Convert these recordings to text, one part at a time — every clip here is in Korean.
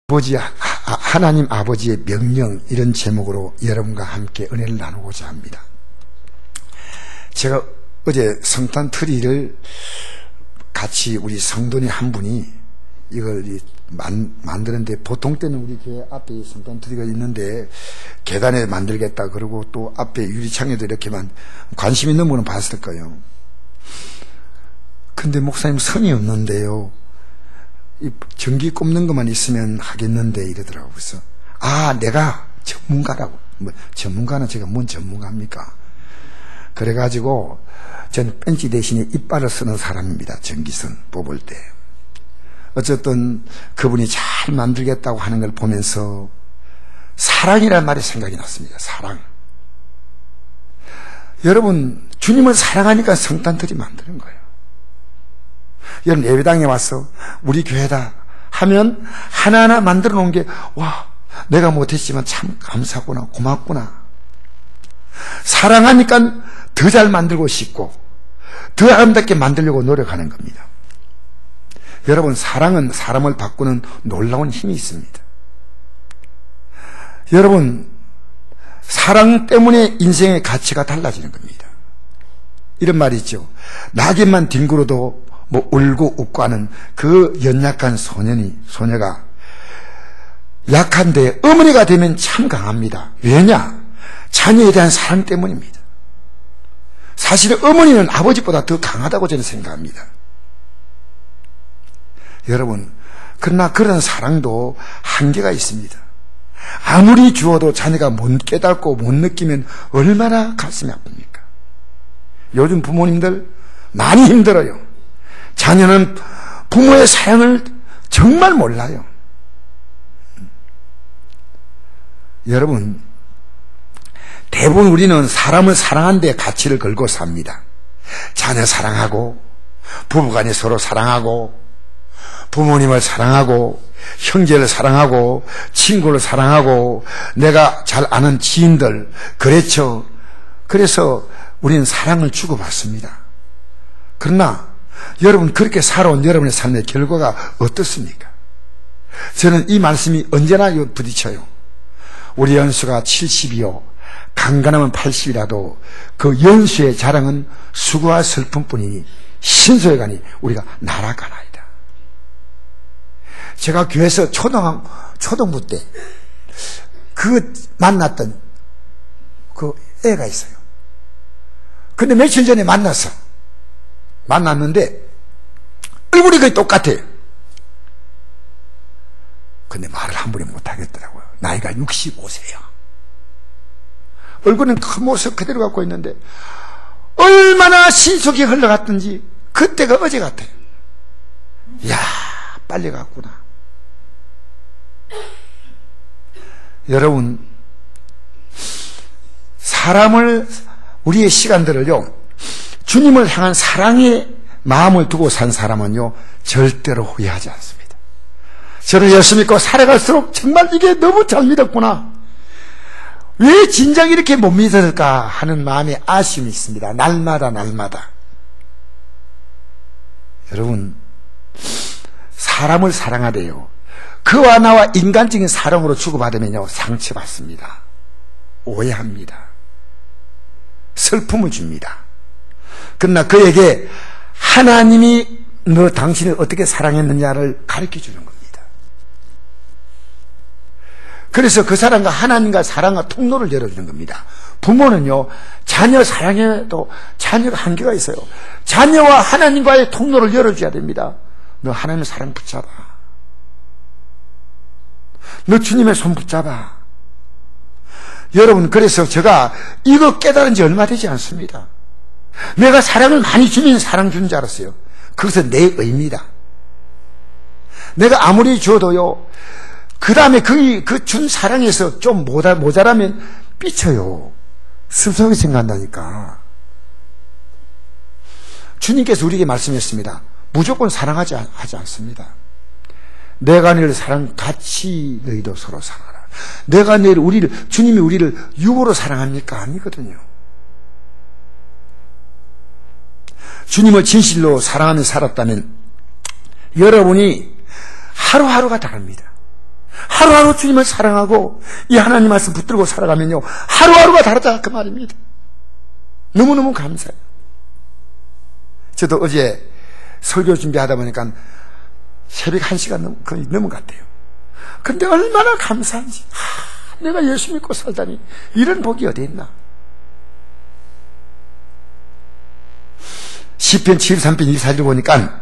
하나님 아버지의 명령, 이런 제목으로 여러분과 함께 은혜를 나누고자 합니다. 제가 어제 성탄 트리를 같이 우리 성도님 한 분이 이걸 만드는데, 보통 때는 우리 교회 앞에 성탄 트리가 있는데 계단에 만들겠다 그러고 또 앞에 유리창에도 이렇게만 관심 있는 분은 봤을 거예요. 근데 목사님 선이 없는데요, 이 전기 꼽는 것만 있으면 하겠는데 이러더라고요. 그래서 내가 전문가라고. 전문가는 제가 뭔 전문가입니까? 그래가지고 저는 벤치 대신에 이빨을 쓰는 사람입니다. 전기선 뽑을 때. 어쨌든 그분이 잘 만들겠다고 하는 걸 보면서 사랑이라는 말이 생각이 났습니다. 사랑. 여러분, 주님을 사랑하니까 성탄트리 만드는 거예요. 여러분, 예배당에 와서 우리 교회다 하면 하나하나 만들어 놓은 게, 와, 내가 못했지만 참 감사하구나, 고맙구나. 사랑하니까 더 잘 만들고 싶고 더 아름답게 만들려고 노력하는 겁니다. 여러분, 사랑은 사람을 바꾸는 놀라운 힘이 있습니다. 여러분, 사랑 때문에 인생의 가치가 달라지는 겁니다. 이런 말이 있죠. 낙엽만 뒹굴어도 울고 웃고 하는 그 연약한 소녀가 약한데 어머니가 되면 참 강합니다. 왜냐? 자녀에 대한 사랑 때문입니다. 사실은 어머니는 아버지보다 더 강하다고 저는 생각합니다. 여러분, 그러나 그런 사랑도 한계가 있습니다. 아무리 주어도 자녀가 못 깨닫고 못 느끼면 얼마나 가슴이 아픕니까? 요즘 부모님들 많이 힘들어요. 자녀는 부모의 사랑을 정말 몰라요. 여러분, 대부분 우리는 사람을 사랑하는 데 가치를 걸고 삽니다. 자녀 사랑하고, 부부간에 서로 사랑하고, 부모님을 사랑하고, 형제를 사랑하고, 친구를 사랑하고, 내가 잘 아는 지인들, 그렇죠. 그래서 우리는 사랑을 주고받습니다. 그러나 여러분, 그렇게 살아온 여러분의 삶의 결과가 어떻습니까? 저는 이 말씀이 언제나 부딪혀요. 우리 연수가 70이요, 강간하면 80이라도 그 연수의 자랑은 수고와 슬픔뿐이니 신소에 가니 우리가 날아가나이다. 제가 교회에서 초등부 때 만났던 그 애가 있어요. 근데 며칠 전에 만났는데 얼굴이 거의 똑같아요. 근데 말을 한 번에 못하겠더라고요. 나이가 65세야. 얼굴은 그 모습 그대로 갖고 있는데 얼마나 신속히 흘러갔든지 그때가 어제 같아요. 이야, 빨리 갔구나. 여러분, 우리의 시간들을요, 주님을 향한 사랑의 마음을 두고 산 사람은요, 절대로 후회하지 않습니다. 저는 예수 믿고 살아갈수록 정말 이게 너무 잘 믿었구나, 왜 진작 이렇게 못 믿을까 하는 마음의 아쉬움이 있습니다. 날마다. 여러분, 사람을 사랑하래요. 그와 나와 인간적인 사랑으로 주고받으면요, 상처받습니다. 오해합니다. 슬픔을 줍니다. 그러나 그에게 하나님이 당신을 어떻게 사랑했느냐를 가르쳐 주는 겁니다. 그래서 그 사람과 하나님과 사랑과 통로를 열어주는 겁니다. 부모는요, 자녀 사랑에도 자녀가 한계가 있어요. 자녀와 하나님과의 통로를 열어줘야 됩니다. 너 하나님의 사랑 붙잡아. 너 주님의 손 붙잡아. 여러분, 그래서 제가 이거 깨달은 지 얼마 되지 않습니다. 내가 사랑을 많이 주면 사랑 주는 줄 알았어요. 그것은 내 의입니다. 내가 아무리 줘도요, 그 다음에 그 준 사랑에서 좀 모자라면 삐쳐요. 습성이 생각한다니까. 주님께서 우리에게 말씀했습니다. 무조건 사랑하지 않습니다. 내가 너희를 같이 너희도 서로 사랑하라. 내가 주님이 우리를 육으로 사랑합니까? 아니거든요. 주님을 진실로 사랑하며 살았다면 여러분이 하루하루가 다릅니다. 하루하루 주님을 사랑하고 이 하나님 말씀 붙들고 살아가면요, 하루하루가 다르다 그 말입니다. 너무너무 감사해요. 저도 어제 설교 준비하다 보니까 새벽 1시간 거의 넘은 것 같아요. 근데 얼마나 감사한지. 내가 예수 믿고 살다니 이런 복이 어디 있나. 시편 73편 24절 보니까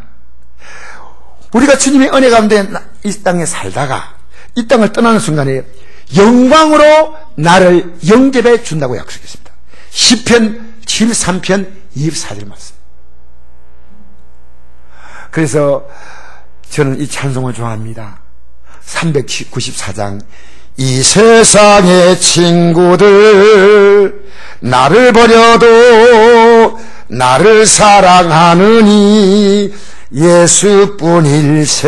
우리가 주님의 은혜 가운데 이 땅에 살다가 이 땅을 떠나는 순간에 영광으로 나를 영접해 준다고 약속했습니다. 시편 73편 24절 말씀. 그래서 저는 이 찬송을 좋아합니다. 394장. 이 세상의 친구들 나를 버려도 나를 사랑하느니 예수뿐일세.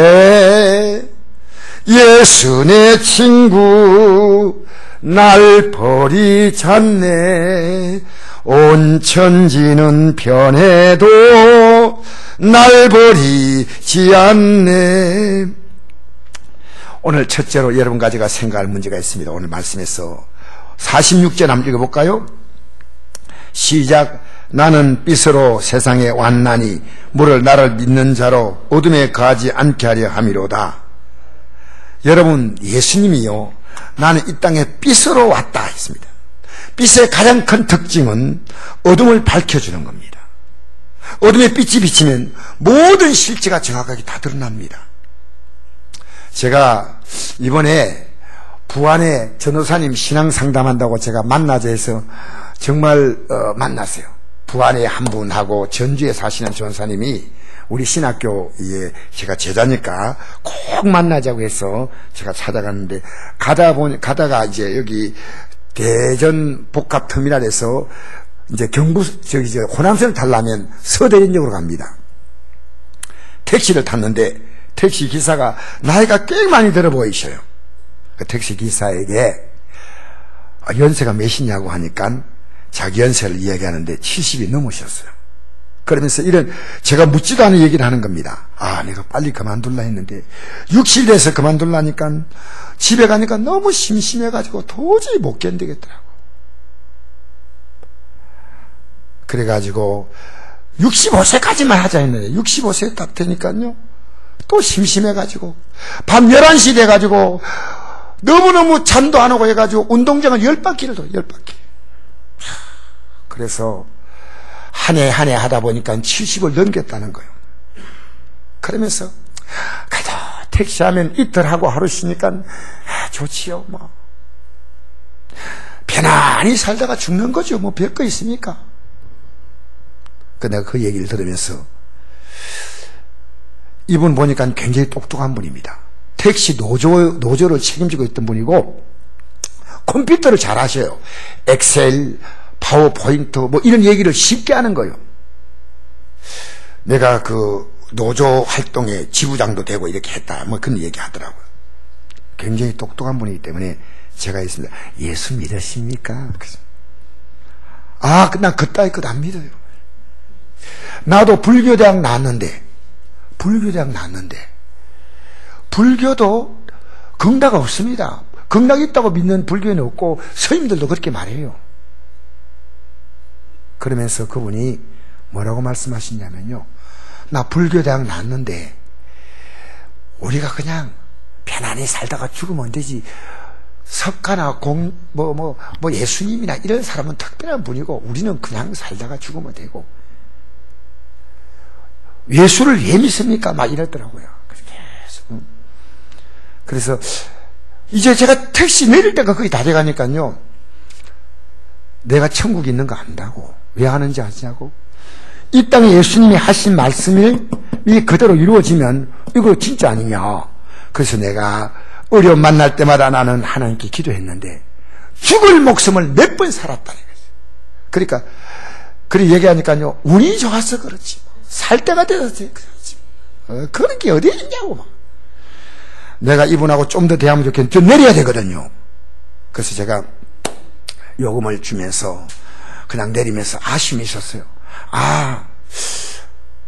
예수 내 친구 날 버리지 않네. 온 천지는 변해도 날 버리지 않네. 오늘 첫째로 여러분과 제가 생각할 문제가 있습니다. 오늘 말씀에서 46절 한번 읽어볼까요? 시작. 나는 빛으로 세상에 왔나니 물을 나를 믿는 자로 어둠에 가지 않게 하려 함이로다. 여러분, 예수님이요, 나는 이 땅에 빛으로 왔다 했습니다. 빛의 가장 큰 특징은 어둠을 밝혀주는 겁니다. 어둠에 빛이 비치면 모든 실체가 정확하게 다 드러납니다. 제가 이번에 부안에 전도사님 신앙 상담한다고 제가 만나자 해서 정말 만났어요. 부안에 한 분하고 전주에 사시는 전도사님이 우리 신학교에 제가 제자니까 꼭 만나자고 해서 제가 찾아갔는데 가다가 이제 여기 대전 복합터미널에서 이제 호남선을 타려면 서대전역으로 갑니다. 택시를 탔는데 택시 기사가 나이가 꽤 많이 들어 보이셔요. 그 택시 기사에게 연세가 몇이냐고 하니까 자기 연세를 이야기하는데 70이 넘으셨어요. 그러면서 이런 제가 묻지도 않은 얘기를 하는 겁니다. 내가 빨리 그만둘라 했는데 60이 돼서 그만둘라니까 집에 가니까 너무 심심해가지고 도저히 못 견디겠더라고. 그래가지고 65세까지만 하자 했는데 65세 딱 되니까요 또 심심해가지고 밤 11시 돼가지고 너무너무 잠도 안 오고 해가지고 운동장을 10바퀴를 돌아요. 10바퀴. 그래서 한 해 하다 보니까 70을 넘겼다는 거예요. 그러면서 가자, 택시하면 이틀 하고 하루 쉬니까 좋지요. 뭐 편안히 살다가 죽는 거죠. 뭐 별거 있습니까? 내가 그 얘기를 들으면서 이분 보니까 굉장히 똑똑한 분입니다. 택시 노조를 책임지고 있던 분이고 컴퓨터를 잘 하셔요. 엑셀, 파워포인트 뭐 이런 얘기를 쉽게 하는 거예요. 내가 그 노조 활동에 지부장도 되고 이렇게 했다 뭐 그런 얘기 하더라고요. 굉장히 똑똑한 분이기 때문에 제가 했습니다. 예수 믿으십니까? 난 그따위 것 안 믿어요. 나도 불교대학 나왔는데 불교도 긍다가 없습니다. 긍락이 있다고 믿는 불교는 없고 스님들도 그렇게 말해요. 그러면서 그분이 뭐라고 말씀하시냐면요, 나 불교대학 나왔는데 우리가 그냥 편안히 살다가 죽으면 되지, 석가나 예수님이나 이런 사람은 특별한 분이고 우리는 그냥 살다가 죽으면 되고 예수를 왜 믿습니까? 막 이러더라고요. 그래서 이제 제가 택시 내릴 때가 거의 다 돼가니까요, 내가 천국에 있는 거 안다고. 왜 하는지 아시냐고? 이 땅에 예수님이 하신 말씀이 그대로 이루어지면 이거 진짜 아니냐. 그래서 내가 어려움 만날 때마다 나는 하나님께 기도했는데 죽을 목숨을 몇 번 살았다는 거죠. 그러니까 그렇게 얘기하니까요, 운이 좋아서 그렇지 살 때가 돼서 그렇지 그런 게 어디 있냐고. 막 내가 이분하고 좀 더 대하면 좋겠는데 좀 내려야 되거든요. 그래서 제가 요금을 주면서 그냥 내리면서 아쉬움이 있었어요.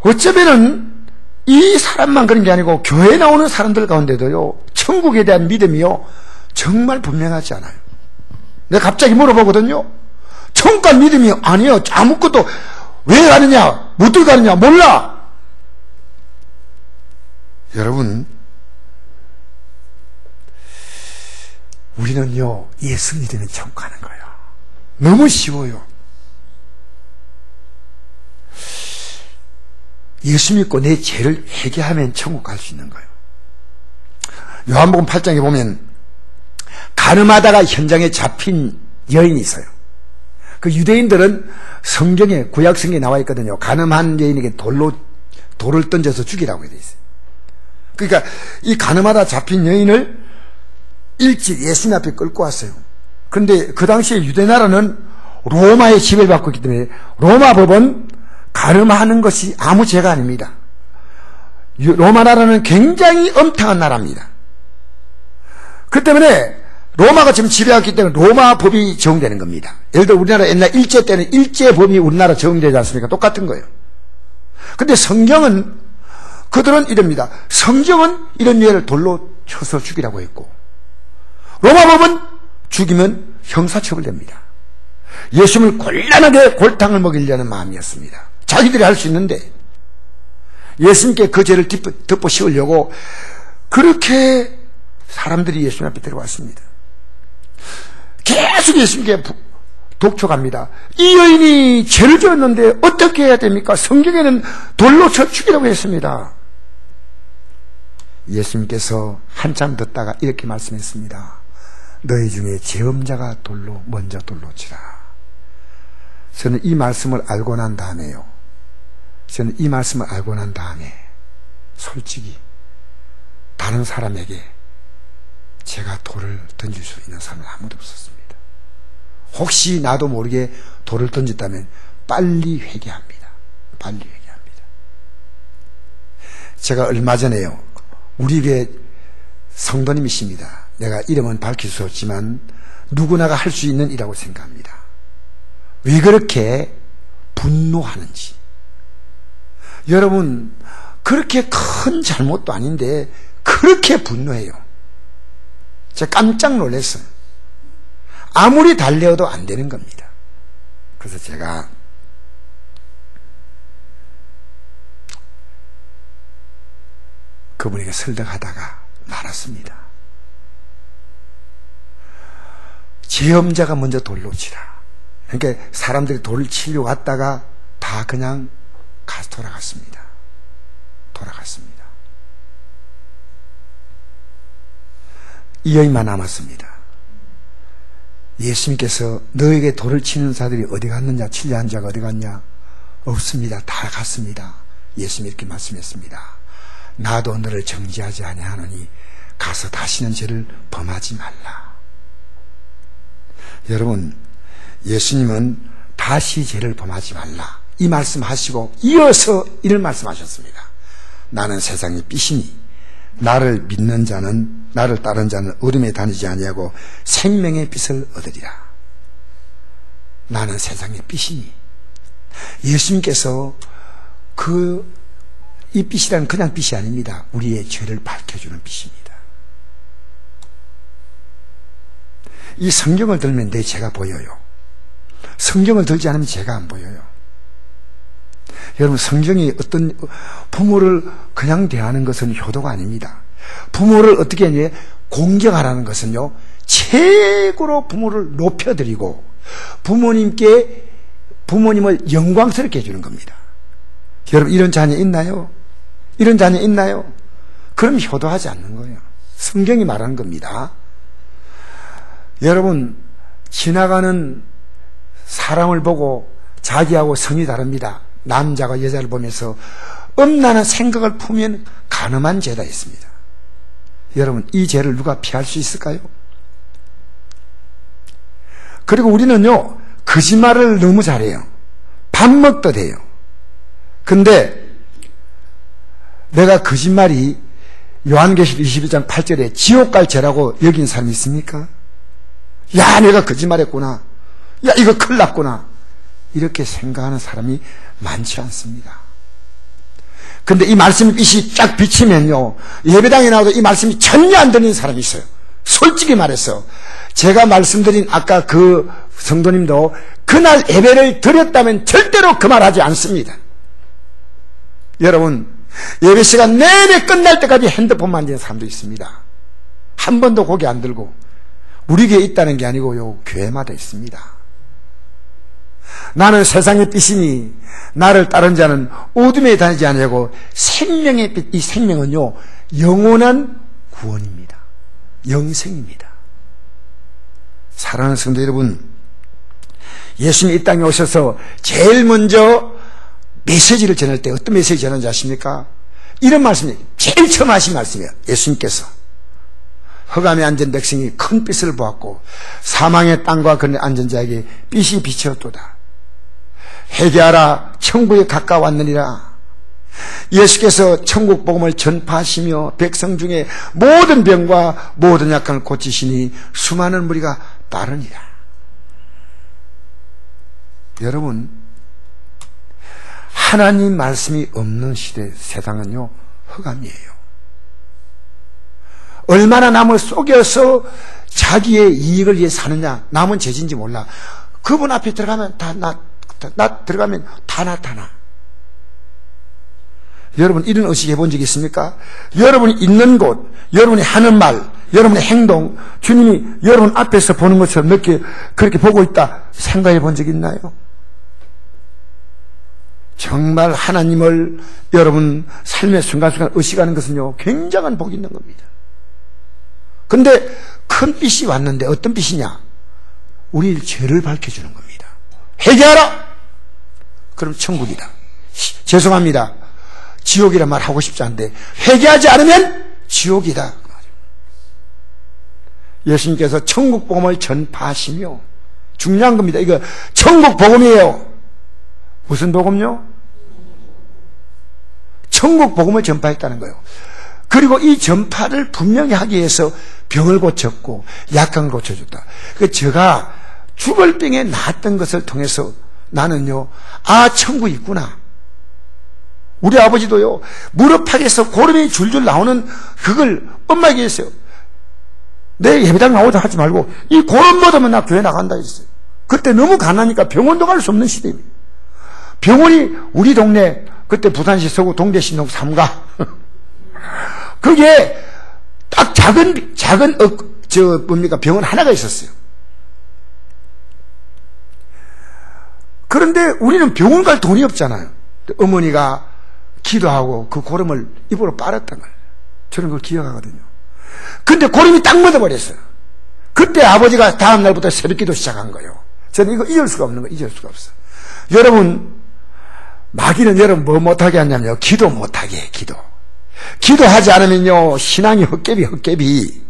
어쩌면은 이 사람만 그런 게 아니고 교회에 나오는 사람들 가운데도요 천국에 대한 믿음이요 정말 분명하지 않아요. 내가 갑자기 물어보거든요. 천국 갈 믿음이 아니에요. 아무것도 왜 가느냐, 못 가느냐 몰라. 여러분, 우리는요 예수 믿으면 천국 가는 거예요. 너무 쉬워요. 예수 믿고 내 죄를 회개하면 천국 갈 수 있는 거예요. 요한복음 8장에 보면 가늠하다가 현장에 잡힌 여인이 있어요. 그 유대인들은 성경에, 구약 성경에 나와 있거든요. 가늠한 여인에게 돌을 던져서 죽이라고 되어 있어요. 그러니까 이 가늠하다 잡힌 여인을 일찍 예수님 앞에 끌고 왔어요. 그런데 그 당시에 유대나라는 로마의 지배를 받고 있기 때문에 로마 법은 가늠하는 것이 아무 죄가 아닙니다. 로마 나라는 굉장히 엄탕한 나라입니다. 그 때문에 로마가 지금 지배하기 때문에 로마 법이 적용되는 겁니다. 예를 들어 우리나라 옛날 일제 때는 일제법이 우리나라 적용되지 않습니까? 똑같은 거예요. 근데 성경은 그들은 이럽니다. 성경은 이런 죄를 돌로 쳐서 죽이라고 했고 로마 법은 죽이면 형사처벌됩니다. 예수님을 곤란하게 골탕을 먹이려는 마음이었습니다. 자기들이 할 수 있는데 예수님께 그 죄를 덮어 씌우려고 그렇게 사람들이 예수님 앞에 데려왔습니다. 계속 예수님께 독촉합니다. 이 여인이 죄를 지었는데 어떻게 해야 됩니까? 성경에는 돌로 쳐 죽이라고 했습니다. 예수님께서 한참 듣다가 이렇게 말씀했습니다. 너희 중에 죄업자가 먼저 돌로 치라. 저는 이 말씀을 알고 난 다음에요. 솔직히 다른 사람에게 제가 돌을 던질 수 있는 사람은 아무도 없었습니다. 혹시 나도 모르게 돌을 던졌다면 빨리 회개합니다. 제가 얼마 전에요. 우리 교회 성도님이십니다. 내가 이름은 밝힐 수 없지만 누구나가 할 수 있는 일이라고 생각합니다. 왜 그렇게 분노하는지. 여러분, 그렇게 큰 잘못도 아닌데 그렇게 분노해요. 제가 깜짝 놀랐어요. 아무리 달래어도 안 되는 겁니다. 그래서 제가 그분에게 설득하다가 말았습니다. 죄업자가 먼저 돌로 치라. 그러니까 사람들이 돌을 치려고 왔다가 다 그냥 돌아갔습니다. 이 여인만 남았습니다. 예수님께서 너에게 돌을 치는 자들이 어디 갔느냐, 치려 한 자가 어디 갔냐? 없습니다. 다 갔습니다. 예수님이 이렇게 말씀했습니다. 나도 너를 정죄하지 아니하노니 가서 다시는 죄를 범하지 말라. 여러분, 예수님은 다시 죄를 범하지 말라 이 말씀하시고 이어서 이런 말씀하셨습니다. 나는 세상의 빛이니 나를 믿는 자는, 나를 따른 자는 어둠에 다니지 아니하고 생명의 빛을 얻으리라. 나는 세상의 빛이니, 예수님께서 이 빛이란 그냥 빛이 아닙니다. 우리의 죄를 밝혀주는 빛입니다. 이 성경을 들면 내 죄가 보여요. 성경을 들지 않으면 죄가 안 보여요. 여러분, 성경이 어떤 부모를 그냥 대하는 것은 효도가 아닙니다. 부모를 어떻게 하냐, 공경하라는 것은요, 최고로 부모를 높여드리고 부모님을 영광스럽게 해주는 겁니다. 여러분, 이런 자녀 있나요? 이런 자녀 있나요? 그럼 효도하지 않는 거예요. 성경이 말하는 겁니다. 여러분, 지나가는 사람을 보고 자기하고 성이 다릅니다. 남자가 여자를 보면서 엄나는 생각을 품으면 간음한 죄가 있습니다. 여러분, 이 죄를 누가 피할 수 있을까요? 그리고 우리는요, 거짓말을 너무 잘해요. 밥 먹도 돼요. 근데 내가 거짓말이 요한계시록 21장 8절에 지옥 갈 죄라고 여긴 사람이 있습니까? 야, 내가 거짓말했구나. 야, 이거 큰일 났구나. 이렇게 생각하는 사람이 많지 않습니다. 근데 이 말씀의 빛이 쫙 비치면요, 예배당에 나와도 이 말씀이 전혀 안 들리는 사람이 있어요. 솔직히 말해서 제가 말씀드린 아까 그 성도님도 그날 예배를 드렸다면 절대로 그 말 하지 않습니다. 여러분, 예배 시간 내내 끝날 때까지 핸드폰 만지는 사람도 있습니다. 한 번도 고개 안 들고. 우리 교회에 있다는 게 아니고요, 교회마다 있습니다. 나는 세상의 빛이니 나를 따른 자는 어둠에 다니지 아니하고 생명의 빛, 이 생명은요 영원한 구원입니다. 영생입니다. 사랑하는 성도 여러분, 예수님이 이 땅에 오셔서 제일 먼저 메시지를 전할 때 어떤 메시지 전하는지 아십니까? 이런 말씀이에요. 제일 처음 하신 말씀이에요. 예수님께서 흑암에 앉은 백성이 큰 빛을 보았고 사망의 땅과 그네 앉은 자에게 빛이 비쳤도다. 회개하라, 천국에 가까웠느니라. 예수께서 천국 복음을 전파하시며 백성 중에 모든 병과 모든 약함을 고치시니 수많은 무리가 따르니라. 여러분, 하나님 말씀이 없는 시대, 세상은요 흑암이에요. 얼마나 남을 속여서 자기의 이익을 위해 사느냐, 남은 죄진지 몰라. 그분 앞에 들어가면 들어가면 다 나타나. 여러분, 이런 의식 해본 적 있습니까? 여러분이 있는 곳, 여러분이 하는 말, 여러분의 행동, 주님이 여러분 앞에서 보는 것처럼 그렇게 보고 있다 생각해 본 적 있나요? 정말 하나님을 여러분 삶의 순간순간 의식하는 것은요 굉장한 복이 있는 겁니다. 근데 큰 빛이 왔는데 어떤 빛이냐? 우리 죄를 밝혀주는 겁니다. 회개하라! 그럼 천국이다. 죄송합니다, 지옥이란 말 하고 싶지 않은데 회개하지 않으면 지옥이다. 예수님께서 천국 복음을 전파하시며, 중요한 겁니다. 이거 천국 복음이에요. 무슨 복음요? 천국 복음을 전파했다는 거예요. 그리고 이 전파를 분명히 하기 위해서 병을 고쳤고 약강을 고쳐줬다. 제가 죽을 병에 나았던 것을 통해서 나는요, 아, 천국이 있구나. 우리 아버지도요, 무릎팍에서 고름이 줄줄 나오는 그걸 엄마에게 했어요. 내 예배당 나오자 하지 말고 이 고름 묻으면 나 교회 나간다 했어요. 그때 너무 가난하니까 병원도 갈 수 없는 시대입니다. 병원이 우리 동네, 그때 부산시 서구 동대신동 3가 그게 딱 작은 병원 하나가 있었어요. 그런데 우리는 병원 갈 돈이 없잖아요. 어머니가 기도하고 그 고름을 입으로 빨았던 거예요. 저는 그걸 기억하거든요. 근데 고름이 딱 묻어버렸어요. 그때 아버지가 다음 날부터 새벽기도 시작한 거예요. 저는 이거 잊을 수가 없는 거예요. 잊을 수가 없어요. 여러분, 마귀는 여러분 뭐 못하게 하냐면요, 기도 못하게 해. 기도하지 않으면요 신앙이 헛개비.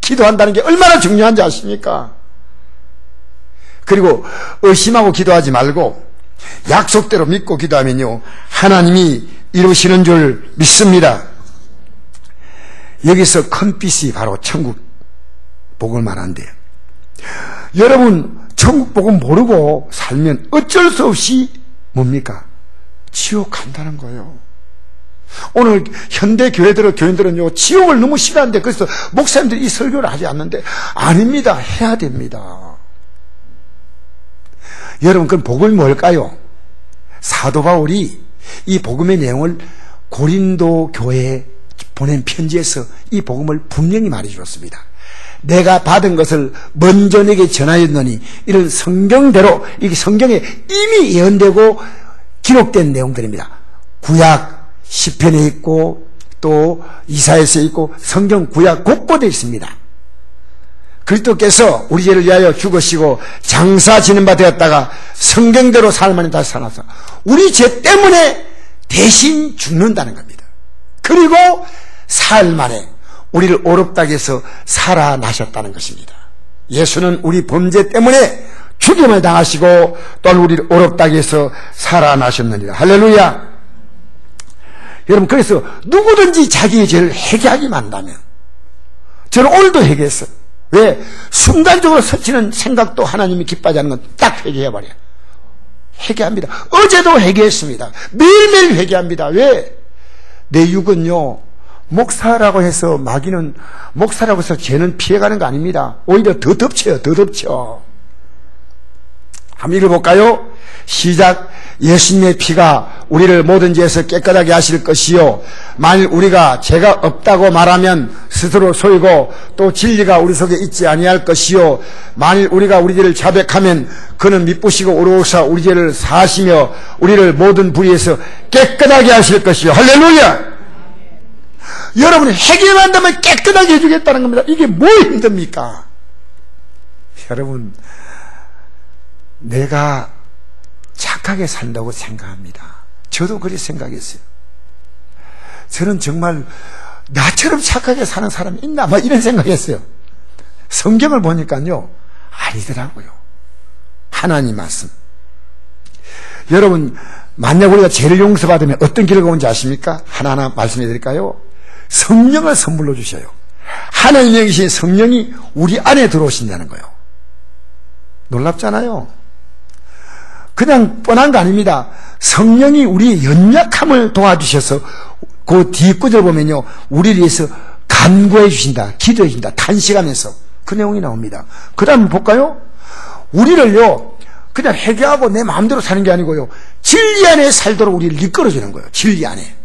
기도한다는 게 얼마나 중요한지 아십니까? 그리고 의심하고 기도하지 말고 약속대로 믿고 기도하면요 하나님이 이루시는 줄 믿습니다. 여기서 큰 빛이 바로 천국 복음을 말한대요. 여러분, 천국 복음 모르고 살면 어쩔 수 없이 뭡니까? 지옥 간다는 거예요. 오늘 현대 교인들은요 지옥을 너무 싫어하는데, 그래서 목사님들이 이 설교를 하지 않는데, 아닙니다. 해야 됩니다. 여러분, 그럼 복음이 뭘까요? 사도 바울이 이 복음의 내용을 고린도 교회에 보낸 편지에서 이 복음을 분명히 말해주었습니다. 내가 받은 것을 먼저 내게 전하였느니, 이런 성경대로, 이게 성경에 이미 예언되고 기록된 내용들입니다. 구약 시편에 있고 또 이사야서에 있고 성경 구약 곳곳에 있습니다. 그리스도께서 우리 죄를 위하여 죽으시고 장사 지는 바 되었다가 성경대로 살만이 다시 살아서 우리 죄 때문에 대신 죽는다는 겁니다. 그리고 사흘 만에 우리를 오롭다게 해서 살아나셨다는 것입니다. 예수는 우리 범죄 때문에 죽임을 당하시고 또 우리를 오롭다게 해서 살아나셨느니라. 할렐루야. 여러분, 그래서 누구든지 자기의 죄를 회개하기만 한다면, 저는 오늘도 회개했어요. 왜? 순간적으로 스치는 생각도 하나님이 기뻐하지 않는 건 딱 회개해버려요. 회개합니다. 어제도 회개했습니다. 매일매일 회개합니다. 왜? 내 육은요, 목사라고 해서 마귀는, 목사라고 해서 죄는 피해가는 거 아닙니다. 오히려 더 덮쳐요. 더 덮쳐. 한번 읽어볼까요? 시작. 예수님의 피가 우리를 모든 죄에서 깨끗하게 하실 것이요, 만일 우리가 죄가 없다고 말하면 스스로 속이고 또 진리가 우리 속에 있지 아니할 것이요, 만일 우리가 우리 죄를 자백하면 그는 미쁘시고 오로사 우리 죄를 사하시며 우리를 모든 불의에서 깨끗하게 하실 것이요. 할렐루야. 여러분이 회개만 한다면 깨끗하게 해주겠다는 겁니다. 이게 뭐 힘듭니까? 여러분, 내가 착하게 산다고 생각합니다. 저도 그렇게 생각했어요. 저는 정말 나처럼 착하게 사는 사람이 있나? 막 이런 생각했어요. 성경을 보니까요, 아니더라고요. 하나님 말씀. 여러분, 만약 우리가 죄를 용서받으면 어떤 길을 가는지 아십니까? 하나하나 말씀해 드릴까요? 성령을 선물로 주셔요. 하나님의 계신 성령이 우리 안에 들어오신다는 거예요. 놀랍잖아요. 그냥 뻔한 거 아닙니다. 성령이 우리의 연약함을 도와주셔서 그 뒷구절 보면요, 우리를 위해서 간구해 주신다, 기도해 주신다, 탄식하면서 그 내용이 나옵니다. 그 다음 볼까요? 우리를요, 그냥 회개하고 내 마음대로 사는 게 아니고요, 진리 안에 살도록 우리를 이끌어주는 거예요. 진리 안에.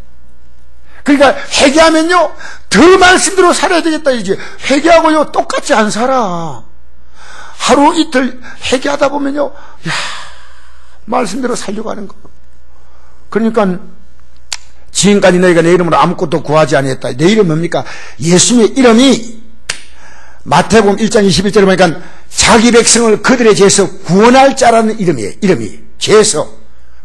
그러니까 회개하면요, 더 말씀대로 살아야 되겠다. 이제 회개하고요, 똑같이 안 살아. 하루 이틀 회개하다 보면요, 야, 말씀대로 살려고 하는 거. 그러니까 지금까지 너희가 내 이름으로 아무것도 구하지 아니했다. 내 이름 뭡니까? 예수님의 이름이 마태복음 1장 21절에 보니까 자기 백성을 그들의 죄에서 구원할 자라는 이름이에요. 이름이 죄에서.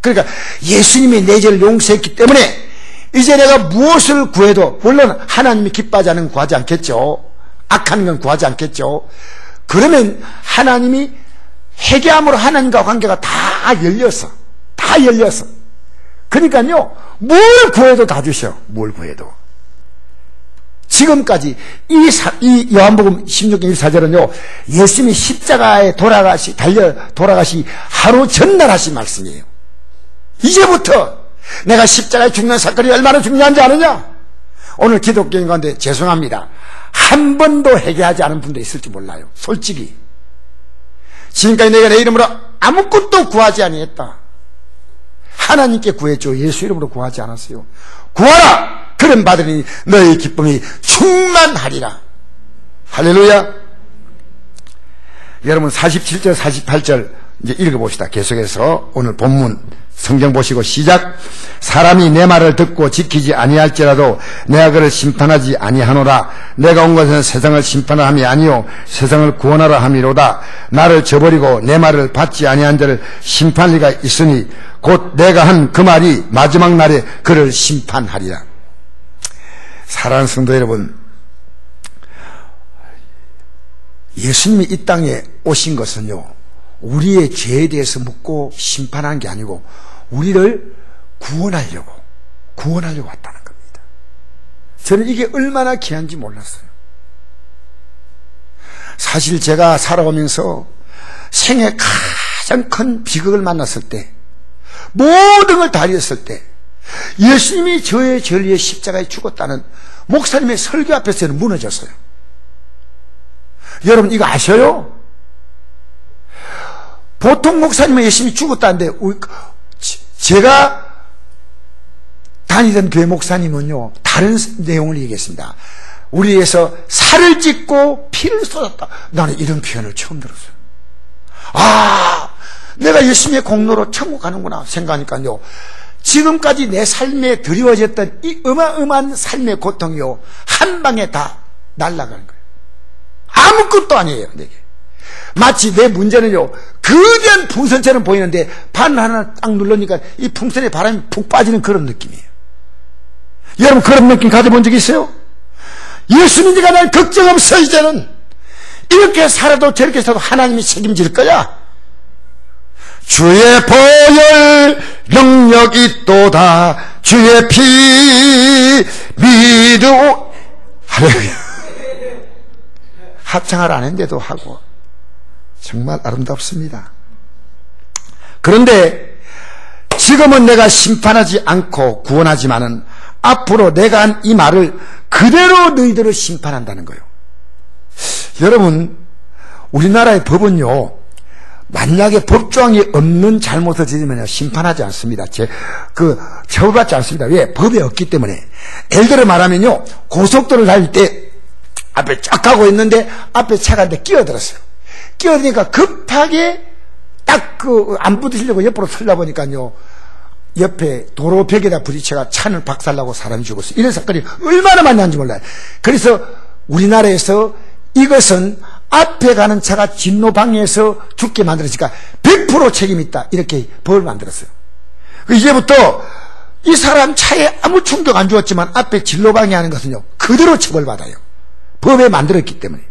그러니까 예수님이 내 죄를 용서했기 때문에 이제 내가 무엇을 구해도, 물론 하나님이 기뻐하지 않으면 구하지 않겠죠. 악한 건 구하지 않겠죠. 그러면 하나님이 회개함으로 하나님과 관계가 다 열려서, 그러니까요, 뭘 구해도 다 주셔. 뭘 구해도. 지금까지 이 요한복음 16장 24절은요, 예수님이 십자가에 돌아가시 하루 전날 하신 말씀이에요. 이제부터 내가 십자가에 죽는 사건이 얼마나 중요한지 아느냐? 오늘 기독교인 가운데 죄송합니다, 한 번도 회개하지 않은 분도 있을지 몰라요. 솔직히 지금까지 내가 내 이름으로 아무것도 구하지 아니했다. 하나님께 구했죠. 예수 이름으로 구하지 않았어요. 구하라! 그럼 받으니 너의 기쁨이 충만하리라. 할렐루야. 여러분 47절 48절 이제 읽어봅시다. 계속해서 오늘 본문 성경 보시고 시작. 사람이 내 말을 듣고 지키지 아니할지라도 내가 그를 심판하지 아니하노라. 내가 온 것은 세상을 심판하라 함이 아니요 세상을 구원하라 함이로다. 나를 저버리고 내 말을 받지 아니한 자를 심판할 리가 있으니 곧 내가 한 그 말이 마지막 날에 그를 심판하리라. 사랑하는 성도 여러분, 예수님이 이 땅에 오신 것은요, 우리의 죄에 대해서 묻고 심판한 게 아니고 우리를 구원하려고 왔다는 겁니다. 저는 이게 얼마나 귀한지 몰랐어요. 사실 제가 살아오면서 생애 가장 큰 비극을 만났을 때, 모든 걸 다 잃었을 때, 예수님이 저의 죄를 위해 십자가에 죽었다는 목사님의 설교 앞에서는 무너졌어요. 여러분 이거 아셔요? 보통 목사님은 예수님이 죽었다는데, 제가 다니던 교회 목사님은요, 다른 내용을 얘기했습니다. 우리 위해서 살을 찢고 피를 쏟았다. 나는 이런 표현을 처음 들었어요. 아, 내가 예수님의 공로로 천국 가는구나 생각하니까요, 지금까지 내 삶에 드리워졌던 이 어마어마한 삶의 고통이요, 한 방에 다 날아가는 거예요. 아무것도 아니에요, 내게. 마치 내 문제는요, 거대한 풍선처럼 보이는데 반 하나 딱 눌러니까 이 풍선에 바람이 푹 빠지는 그런 느낌이에요. 여러분 그런 느낌 가져본 적 있어요? 예수님이가 날 걱정 없어. 이제는 이렇게 살아도 저렇게 살아도 하나님이 책임질 거야. 주의 보혈 능력이 있도다. 주의 피 믿어. 할렐루야. 합창을 안 했는데도 하고 정말 아름답습니다. 그런데 지금은 내가 심판하지 않고 구원하지만은 앞으로 내가 한 이 말을 그대로 너희들을 심판한다는 거예요. 여러분, 우리나라의 법은요, 만약에 법조항이 없는 잘못을 저지르면 심판하지 않습니다. 처벌받지 않습니다. 왜? 법이 없기 때문에. 예를 들어 말하면요, 고속도로를 달릴 때 앞에 쫙 가고 있는데 앞에 차가 끼어들었어요. 끼어드니까 급하게 딱 안 부딪히려고 옆으로 틀다 보니까요, 옆에 도로 벽에다 부딪혀가 차를 박살나고 사람이 죽었어요. 이런 사건이 얼마나 많이 나는지 몰라요. 그래서 우리나라에서 이것은 앞에 가는 차가 진로 방해해서 죽게 만들었으니까 100% 책임이 있다, 이렇게 법을 만들었어요. 이제부터 이 사람 차에 아무 충격 안 주었지만 앞에 진로 방해하는 것은요, 그대로 처벌받아요. 법에 만들었기 때문에.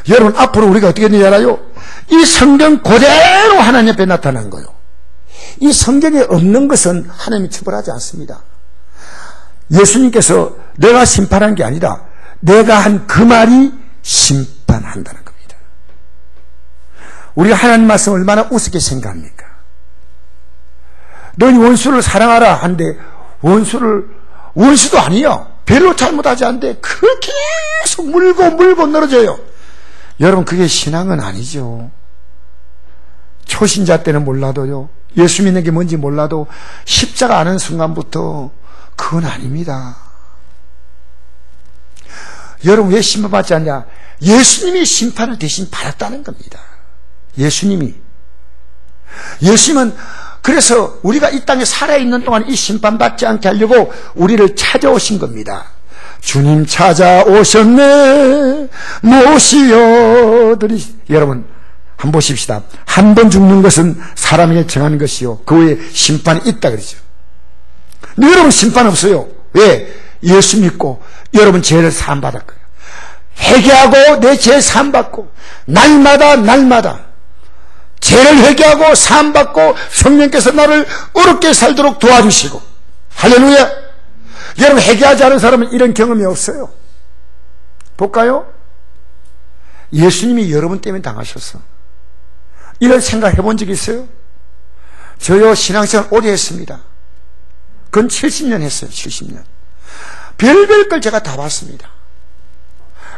여러분, 앞으로 우리가 어떻게 되는지 알아요? 이 성경 그대로 하나님 앞에 나타난 거예요. 이 성경에 없는 것은 하나님이 처벌하지 않습니다. 예수님께서 내가 심판한 게 아니라 내가 한 그 말이 심판한다는 겁니다. 우리가 하나님 말씀 얼마나 우습게 생각합니까? 너희 원수를 사랑하라 한데 원수도 아니요, 별로 잘못하지 않는데 그렇게 계속 물고 늘어져요. 여러분, 그게 신앙은 아니죠. 초신자 때는 몰라도요, 예수 믿는 게 뭔지 몰라도 십자가 아는 순간부터 그건 아닙니다. 여러분, 왜 심판받지 않냐? 예수님이 심판을 대신 받았다는 겁니다. 예수님은 그래서 우리가 이 땅에 살아있는 동안 이 심판받지 않게 하려고 우리를 찾아오신 겁니다. 주님 찾아오셨네, 모시어 드리. 여러분, 한번 보십시다. 한 번 죽는 것은 사람에게 정하는 것이요, 그 후에 심판이 있다 그러죠. 근데 여러분, 심판 없어요. 왜? 예수 믿고 여러분 죄를 사함받았고요, 회개하고 내 죄 사함받고 날마다 죄를 회개하고 사함받고 성령께서 나를 어렵게 살도록 도와주시고. 할렐루야. 여러분, 회개하지 않은 사람은 이런 경험이 없어요. 볼까요? 예수님이 여러분 때문에 당하셨어. 이런 생각 해본 적 있어요? 저요, 신앙생활 오래 했습니다. 그건 70년 했어요. 70년. 별별 걸 제가 다 봤습니다.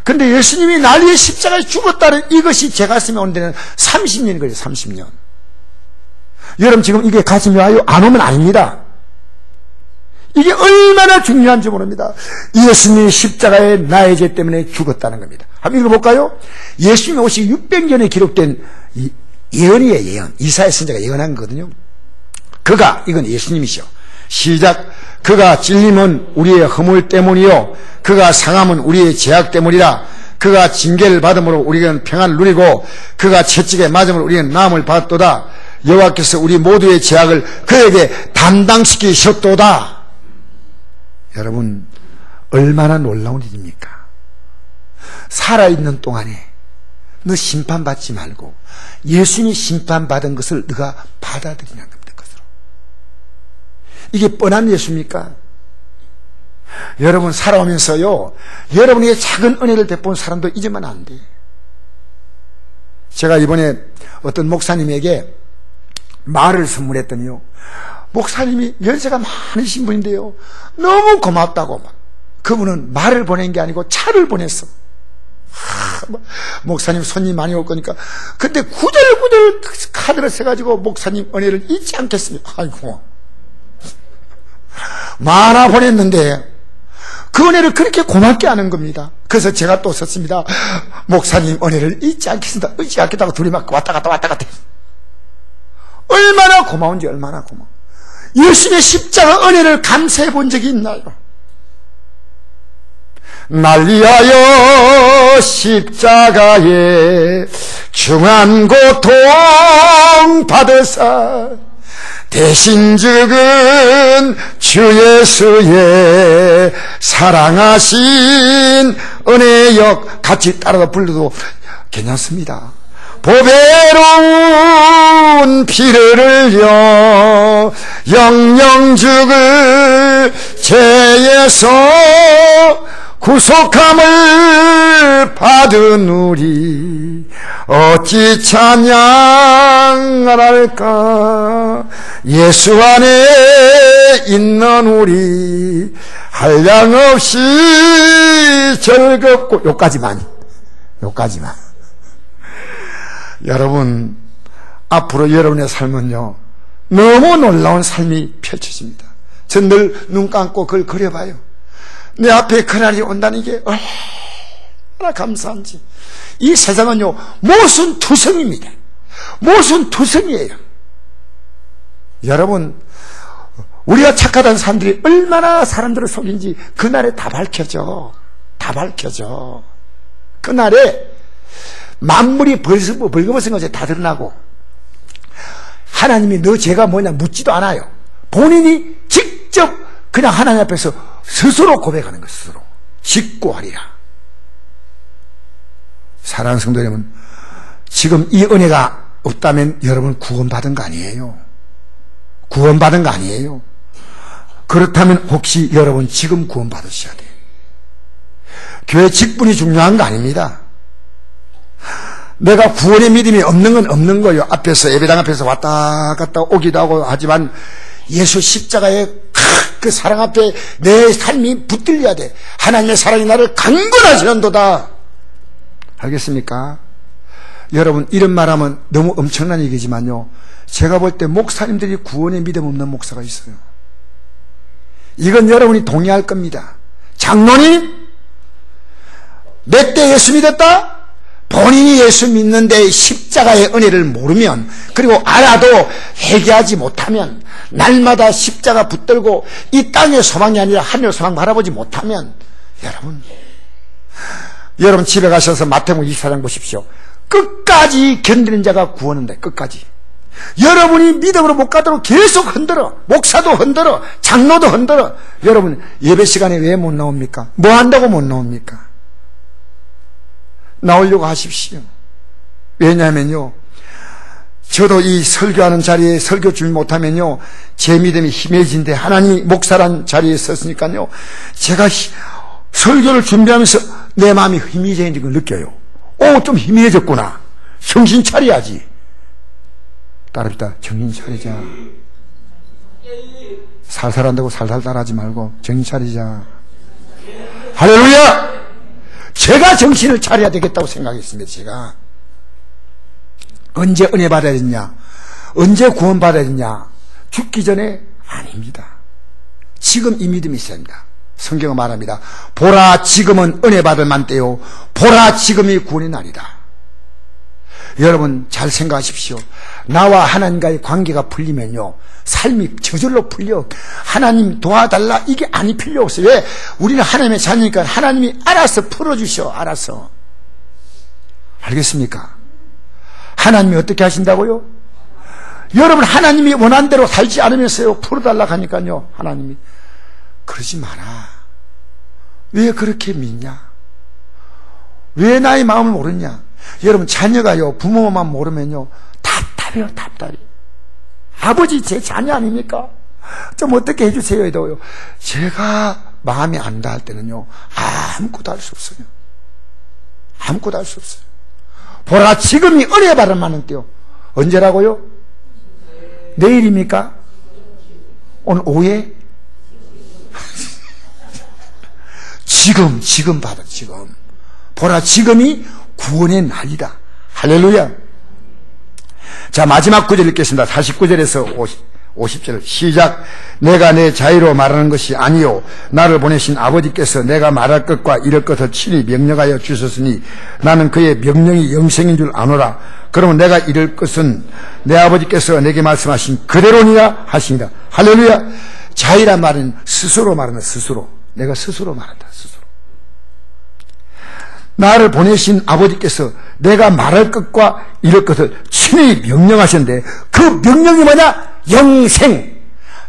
근데 예수님이 날 위해 십자가에 죽었다는 이것이 제 가슴에 온 데는 30년이 걸려요. 30년. 여러분, 지금 이게 가슴이 와요? 안 오면 아닙니다. 이게 얼마나 중요한지 모릅니다. 예수님이 십자가에 나의 죄 때문에 죽었다는 겁니다. 한번 읽어볼까요? 예수님이 오시기 600년에 기록된 예언이에요. 예언. 이사야 선지자가 예언한 거거든요. 이건 예수님이시요. 시작. 그가 찔림은 우리의 허물 때문이요, 그가 상함은 우리의 죄악 때문이라. 그가 징계를 받음으로 우리는 평안을 누리고 그가 채찍에 맞음으로 우리는 나음을 받았도다. 여호와께서 우리 모두의 죄악을 그에게 담당시키셨도다. 여러분, 얼마나 놀라운 일입니까? 살아있는 동안에 너 심판받지 말고 예수님이 심판받은 것을 너가 받아들이는 겁니다. 이게 뻔한 예수입니까? 여러분, 살아오면서요, 여러분에게 작은 은혜를 베푼 사람도 잊으면 안 돼. 제가 이번에 어떤 목사님에게 말을 선물했더니요, 목사님이 연세가 많으신 분인데요, 너무 고맙다고 막. 그분은 말을 보낸 게 아니고 차를 보냈어. 목사님 손님 많이 올 거니까 근데 구들구들 카드를 써가지고 목사님 은혜를 잊지 않겠습니다. 아이고, 많아 보냈는데 그 은혜를 그렇게 고맙게 하는 겁니다. 그래서 제가 또 썼습니다. 목사님 은혜를 잊지 않겠습니다. 잊지 않겠다고 둘이 막 왔다 갔다 얼마나 고마운지, 얼마나 고마워. 예수님의 십자가 은혜를 감사해 본 적이 있나요? 날 위하여 십자가에 중한 고통 받으사 대신 죽은 주 예수의 사랑하신 은혜역, 같이 따라서 불러도 괜찮습니다. 보배로운 피를 흘려 영영 죽을 죄에서 구속함을 받은 우리 어찌 찬양할까. 예수 안에 있는 우리 한량없이 즐겁고. 요까지만. 여러분, 앞으로 여러분의 삶은요 너무 놀라운 삶이 펼쳐집니다. 전 늘 눈 감고 그걸 그려봐요. 내 앞에 그날이 온다는 게 얼마나 감사한지. 이 세상은요 모순투성입니다. 모순투성이에요. 여러분, 우리가 착하다는 사람들이 얼마나 사람들을 속인지 그날에 다 밝혀져. 그날에 만물이 벌거벗은 것에 다 드러나고, 하나님이 너 죄가 뭐냐 묻지도 않아요. 본인이 직접 그냥 하나님 앞에서 스스로 고백하는 것, 스스로 직고하리라. 사랑하는 성도 여러분, 지금 이 은혜가 없다면 여러분 구원받은 거 아니에요. 그렇다면 혹시 여러분 지금 구원받으셔야 돼요. 교회 직분이 중요한 거 아닙니다. 내가 구원의 믿음이 없는 건 없는 거예요. 앞에서 예배당 앞에서 왔다 갔다 오기도 하고 하지만 예수 십자가의 그 사랑 앞에 내 삶이 붙들려야 돼. 하나님의 사랑이 나를 강건하시는도다. 알겠습니까? 여러분, 이런 말하면 너무 엄청난 얘기지만요, 제가 볼 때 목사님들이 구원의 믿음 없는 목사가 있어요. 이건 여러분이 동의할 겁니다. 장로님, 내 때 예수 믿었다? 본인이 예수 믿는데 십자가의 은혜를 모르면, 그리고 알아도 회개하지 못하면, 날마다 십자가 붙들고 이 땅의 소망이 아니라 하늘 소망 바라보지 못하면, 여러분 집에 가셔서 마태복음 24장 보십시오. 끝까지 견디는 자가 구원은 돼. 끝까지. 여러분이 믿음으로 못 가도록 계속 흔들어. 목사도 흔들어, 장로도 흔들어. 여러분 예배 시간에 왜 못 나옵니까? 뭐 한다고 못 나옵니까? 나오려고 하십시오. 왜냐하면요, 저도 이 설교하는 자리에 설교 준비 못하면요 제 믿음이 희미해진데, 하나님이 목사란 자리에 섰으니까요 제가 설교를 준비하면서 내 마음이 희미해지는 걸 느껴요. 좀 희미해졌구나. 정신 차려야지. 따릅시다. 정신 차리자. 살살 한다고 살살 따라하지 말고 정신 차리자. 할렐루야! 제가 정신을 차려야 되겠다고 생각했습니다. 제가 언제 은혜 받아야 되냐, 언제 구원 받아야 되냐, 죽기 전에 아닙니다. 지금 이 믿음이 있어야 합니다. 성경은 말합니다. 보라, 지금은 은혜 받을 만때요, 보라, 지금이 구원의 날이다. 여러분 잘 생각하십시오. 나와 하나님과의 관계가 풀리면요 삶이 저절로 풀려. 하나님 도와달라 이게 아니 필요 없어요. 왜? 우리는 하나님의 자녀니까 하나님이 알아서 풀어주셔. 알아서. 알겠습니까? 하나님이 어떻게 하신다고요? 여러분 하나님이 원하는 대로 살지 않으면서요 풀어달라 하니까요 하나님이 그러지 마라. 왜 그렇게 믿냐? 왜 나의 마음을 모르냐? 여러분 자녀가요 부모만 모르면요 답답해요. 아버지 제 자녀 아닙니까? 좀 어떻게 해주세요 해도요 제가 마음이 안 닿을 때는요 아무것도 할 수 없어요. 아무것도 할 수 없어요. 보라, 지금이 은혜 받을 만한 때요. 언제라고요? 내일입니까? 오늘 오후에? 지금 받아. 지금 보라, 지금이 구원의 날이다. 할렐루야. 자, 마지막 구절 읽겠습니다. 49절에서 50절 시작. 내가 내 자유로 말하는 것이 아니요 나를 보내신 아버지께서 내가 말할 것과 이럴 것을 친히 명령하여 주셨으니 나는 그의 명령이 영생인 줄 아노라. 그러면 내가 이럴 것은 내 아버지께서 내게 말씀하신 그대로니라 하시니라. 할렐루야. 자유란 말은 스스로 말하는, 스스로. 내가 스스로 말한다. 스스로. 나를 보내신 아버지께서 내가 말할 것과 이럴 것을 친히 명령하셨는데, 그 명령이 뭐냐? 영생.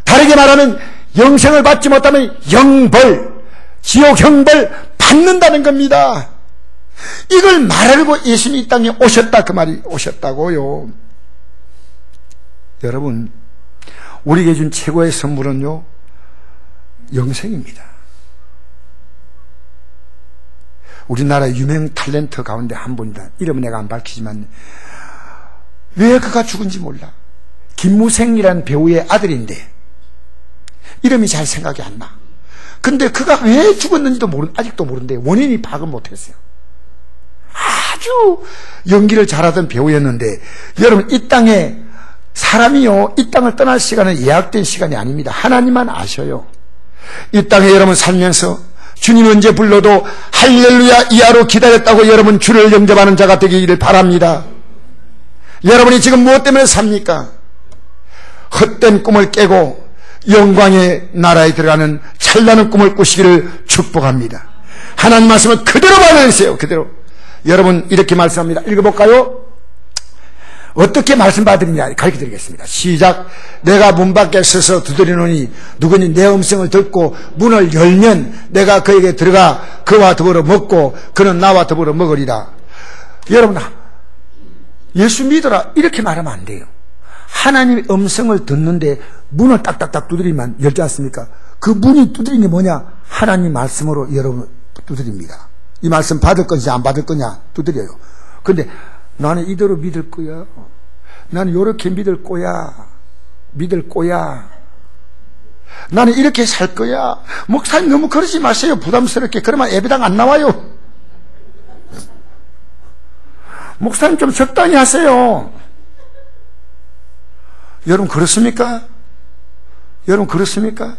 다르게 말하면 영생을 받지 못하면 영벌, 지옥 형벌 받는다는 겁니다. 이걸 말하려고 예수님이 이 땅에 오셨다, 그 말이 오셨다고요. 여러분 우리에게 준 최고의 선물은요 영생입니다. 우리나라 유명 탤런트 가운데 한 분이다. 이름은 내가 안 밝히지만 왜 그가 죽은지 몰라. 김무생이라는 배우의 아들인데 이름이 잘 생각이 안 나. 근데 그가 왜 죽었는지도 아직도 모르는데 원인이 파악은 못했어요. 아주 연기를 잘하던 배우였는데 여러분, 이 땅에 사람이요, 이 땅을 떠날 시간은 예약된 시간이 아닙니다. 하나님만 아셔요. 이 땅에 여러분 살면서 주님 언제 불러도 할렐루야 이하로 기다렸다고 여러분 주를 영접하는 자가 되기를 바랍니다. 여러분이 지금 무엇 때문에 삽니까? 헛된 꿈을 깨고 영광의 나라에 들어가는 찬란한 꿈을 꾸시기를 축복합니다. 하나님 말씀을 그대로 받아주세요. 그대로. 여러분 이렇게 말씀합니다. 읽어볼까요? 어떻게 말씀 받으느냐 가르쳐드리겠습니다. 시작. 내가 문 밖에 서서 두드리노니 누구니 내 음성을 듣고 문을 열면 내가 그에게 들어가 그와 더불어 먹고 그는 나와 더불어 먹으리라. 여러분, 예수 믿어라 이렇게 말하면 안 돼요. 하나님의 음성을 듣는데 문을 딱딱딱 두드리면 열지 않습니까? 그 문이 두드리는 게 뭐냐? 하나님 말씀으로 여러분 두드립니다. 이 말씀 받을 건지 안 받을 거냐 두드려요. 근데 나는 이대로 믿을 거야. 나는 이렇게 믿을 거야. 나는 이렇게 살 거야. 목사님 너무 그러지 마세요. 부담스럽게. 그러면 예배당 안 나와요. 목사님 좀 적당히 하세요. 여러분 그렇습니까? 여러분 그렇습니까?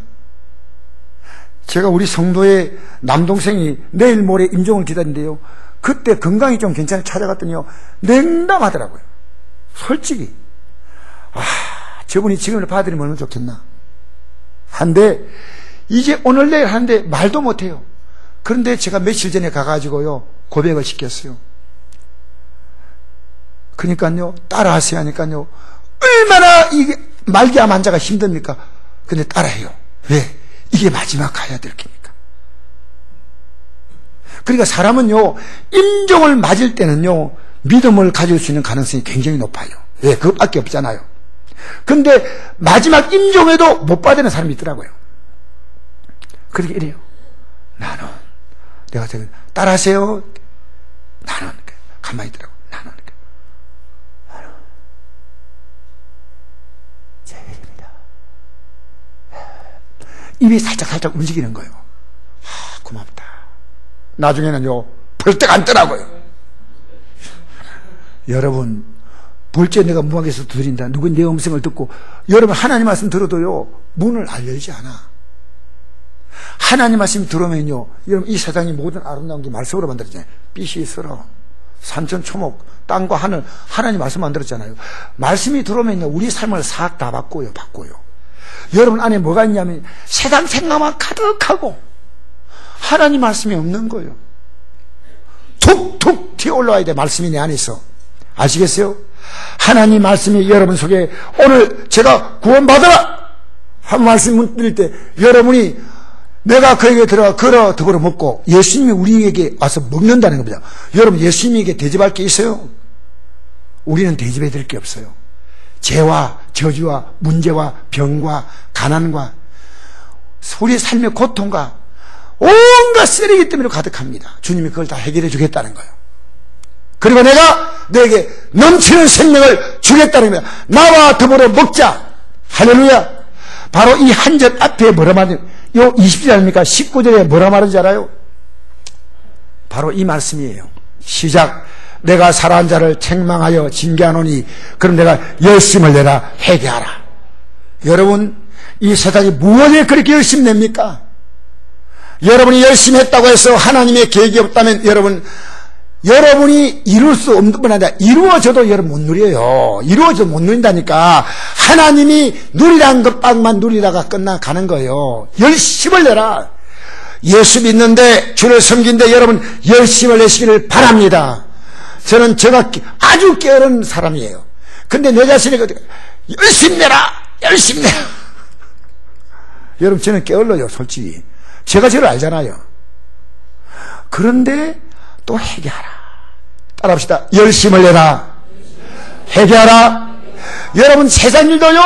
제가 우리 성도의 남동생이 내일 모레 임종을 기다린대요. 그때 건강이 좀 괜찮아 찾아갔더니요, 냉담하더라고요. 솔직히. 저분이 지금을 봐드리면 얼마나 좋겠나. 한데 이제 오늘 내일 하는데 말도 못해요. 그런데 제가 며칠 전에 가가지고요 고백을 시켰어요. 그러니까요 따라하세요 하니까요 얼마나 이게 말기암 환자가 힘듭니까? 근데 따라해요. 왜? 이게 마지막 가야 될 테니까. 그러니까 사람은요 임종을 맞을 때는요 믿음을 가질 수 있는 가능성이 굉장히 높아요. 왜? 그것밖에 없잖아요. 근데 마지막 임종에도 못 받는 사람이 있더라고요. 그렇게 이래요. 나는 내가 지금 따라하세요. 나는 가만히 있더라고. 나는 제일입니다. 입이 살짝 움직이는 거예요. 고맙다. 나중에는요 벌떡 앉더라고요. 여러분 볼째 내가 무하게서 두드린다. 누군 내 음성을 듣고. 여러분 하나님 말씀 들어도요 문을 안 열지 않아. 하나님 말씀 들어오면요 여러분 이 세상이 모든 아름다운 게 말씀으로 만들어졌잖아요. 빛이 있어라. 산천 초목 땅과 하늘 하나님 말씀 만들었잖아요. 말씀이 들어오면요 우리 삶을 싹 다 바꿔요. 여러분 안에 뭐가 있냐면 세상 생각만 가득하고 하나님 말씀이 없는 거예요. 툭툭 튀어 올라와야 돼. 말씀이 내 안에 있어. 아시겠어요? 하나님 말씀이 여러분 속에 오늘 제가 구원받아라 한 말씀 드릴 때 여러분이 내가 그에게 들어가 걸어 더불어 먹고 예수님이 우리에게 와서 먹는다는 겁니다. 여러분 예수님에게 대접할 게 있어요? 우리는 대접해 드릴 게 없어요. 죄와 저주와 문제와 병과 가난과 우리의 삶의 고통과 온갖 쓰레기 때문에 가득합니다. 주님이 그걸 다 해결해 주겠다는 거예요. 그리고 내가 너에게 넘치는 생명을 주겠다는 겁니다. 나와 더불어 먹자. 할렐루야. 바로 이 한 절 앞에 뭐라 말해요? 요 20절 아닙니까? 19절에 뭐라 말하는지 알아요? 바로 이 말씀이에요. 시작. 내가 살아난 자를 책망하여 징계하노니 그럼 내가 열심을 내라. 회개하라. 여러분 이 세상이 무엇에 그렇게 열심히 냅니까? 여러분이 열심히 했다고 해서 하나님의 계획이 없다면 여러분이 이룰 수 없는 뿐 아니라 이루어져도 여러분 못 누려요. 이루어져도 못 누린다니까. 하나님이 누리라는 것만 누리다가 끝나가는 거예요. 열심을 내라. 예수 믿는데 주를 섬기는데 여러분 열심을 내시기를 바랍니다. 저는 제가 아주 게으른 사람이에요. 근데 내 자신이 열심히 내라. 여러분 저는 게을러요. 솔직히 제가 저를 알잖아요. 그런데 또 회개하라. 따라합시다. 열심을 내라. 회개하라. 여러분 세상 일도요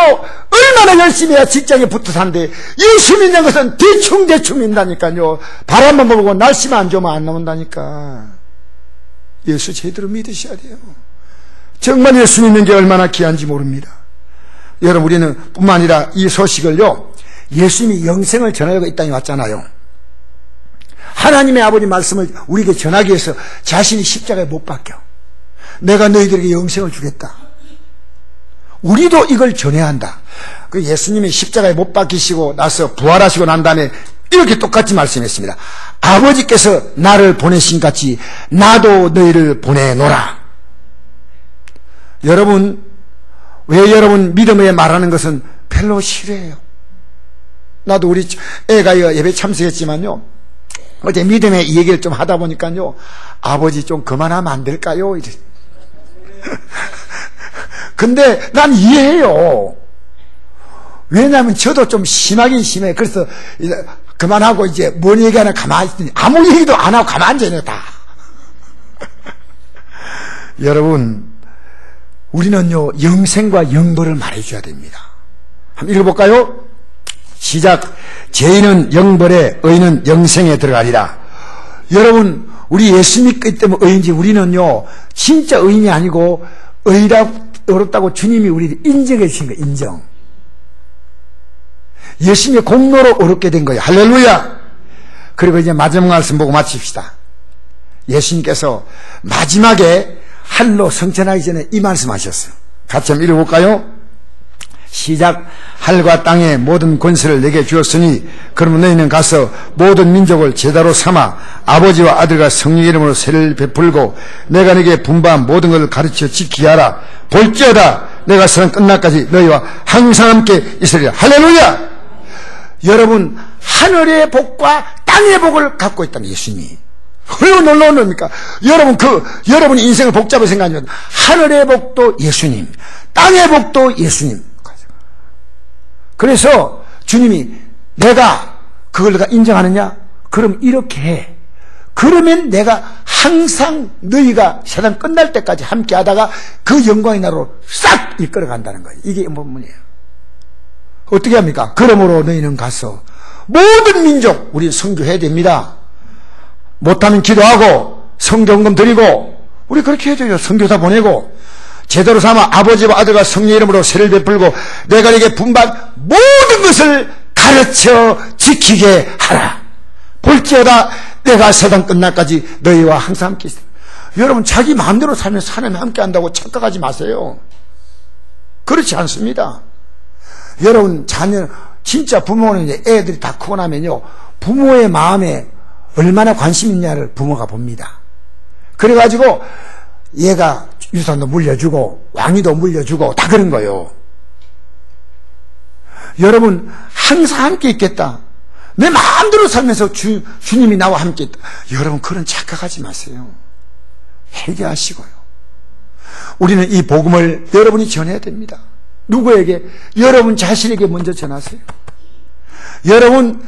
얼마나 열심히 해야 직장에 붙어 사는데 예수 믿는 것은 대충 믿는다니까요. 바람만 불고 날씨만 안 좋으면 안 나온다니까. 예수 제대로 믿으셔야 돼요. 정말 예수 믿는 게 얼마나 귀한지 모릅니다. 여러분 우리는 뿐만 아니라 이 소식을요 예수님이 영생을 전하려고 이 땅에 왔잖아요. 하나님의 아버지 말씀을 우리에게 전하기 위해서 자신이 십자가에 못 박혀 내가 너희들에게 영생을 주겠다. 우리도 이걸 전해야 한다. 그 예수님이 십자가에 못 박히시고 나서 부활하시고 난 다음에 이렇게 똑같이 말씀했습니다. 아버지께서 나를 보내신 같이 나도 너희를 보내노라. 여러분 왜 여러분 믿음에 말하는 것은 별로 싫어해요. 나도 우리 애가 예배 참석했지만요 어제 믿음의 이 얘기를 좀 하다 보니까요 아버지 좀 그만하면 안 될까요? 근데 난 이해해요. 왜냐하면 저도 좀 심하긴 심해. 그래서 그만하고 이제 뭔 얘기하나 가만히 있더니 아무 얘기도 안 하고 가만히 앉아있네 다. 여러분 우리는요 영생과 영벌을 말해줘야 됩니다. 한번 읽어볼까요? 시작. 죄인은 영벌에 의인은 영생에 들어가리라. 여러분 우리 예수 믿기 때문에 의인지 우리는요 진짜 의인이 아니고 어렵다고 주님이 우리를 인정해 주신 거예요. 인정. 예수님의 공로로 어렵게 된 거예요. 할렐루야. 그리고 이제 마지막 말씀 보고 마칩시다. 예수님께서 마지막에 할로 성천하기 전에 이 말씀 하셨어요. 같이 한번 읽어볼까요? 시작. 하늘과 땅의 모든 권세를 내게 주었으니 그러면 너희는 가서 모든 민족을 제자로 삼아 아버지와 아들과 성령의 이름으로 세례를 베풀고 내가 네게 분부한 모든 것을 가르쳐 지키게 하라. 볼지어다 내가 세상 끝날까지 너희와 항상 함께 있으리라. 할렐루야. 여러분 하늘의 복과 땅의 복을 갖고 있다는 예수님이 얼마나 놀라운 겁니까? 여러분 인생을 복잡하게 생각하면 하늘의 복도 예수님, 땅의 복도 예수님. 그래서 주님이 내가 그걸 내가 인정하느냐? 그럼 이렇게 해. 그러면 내가 항상 너희가 세상 끝날 때까지 함께 하다가 그 영광의 나라로 싹 이끌어 간다는 거예요. 이게 본문이에요. 어떻게 합니까? 그러므로 너희는 가서 모든 민족 우리 선교해야 됩니다. 못하면 기도하고 성경금 드리고 우리 그렇게 해야 돼요. 선교사 보내고 제대로 삼아 아버지와 아들과 성령의 이름으로 세례를 베풀고 내가 네게 분부한 모든 것을 가르쳐 지키게 하라. 볼지어다 내가 세상 끝날까지 너희와 항상 함께 있어. 여러분 자기 마음대로 살면 하나님 함께 한다고 착각하지 마세요. 그렇지 않습니다. 여러분 자녀 진짜 부모는 이제 애들이 다 크고 나면요 부모의 마음에 얼마나 관심 있냐를 부모가 봅니다. 그래가지고 얘가 유산도 물려주고 왕위도 물려주고 다 그런 거예요. 여러분 항상 함께 있겠다. 내 마음대로 살면서 주님이 나와 함께 있다. 여러분 그런 착각하지 마세요. 회개하시고요. 우리는 이 복음을 여러분이 전해야 됩니다. 누구에게? 여러분 자신에게 먼저 전하세요. 여러분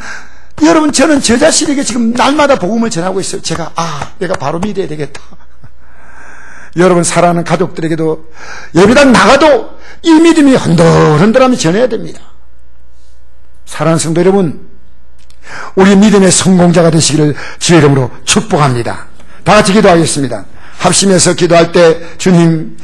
저는 저 자신에게 지금 날마다 복음을 전하고 있어요. 내가 바로 믿어야 되겠다. 여러분 사랑하는 가족들에게도 예배당 나가도 이 믿음이 흔들흔들하면 전해야 됩니다. 사랑하는 성도 여러분, 우리 믿음의 성공자가 되시기를 주의 이름으로 축복합니다. 다 같이 기도하겠습니다. 합심해서 기도할 때 주님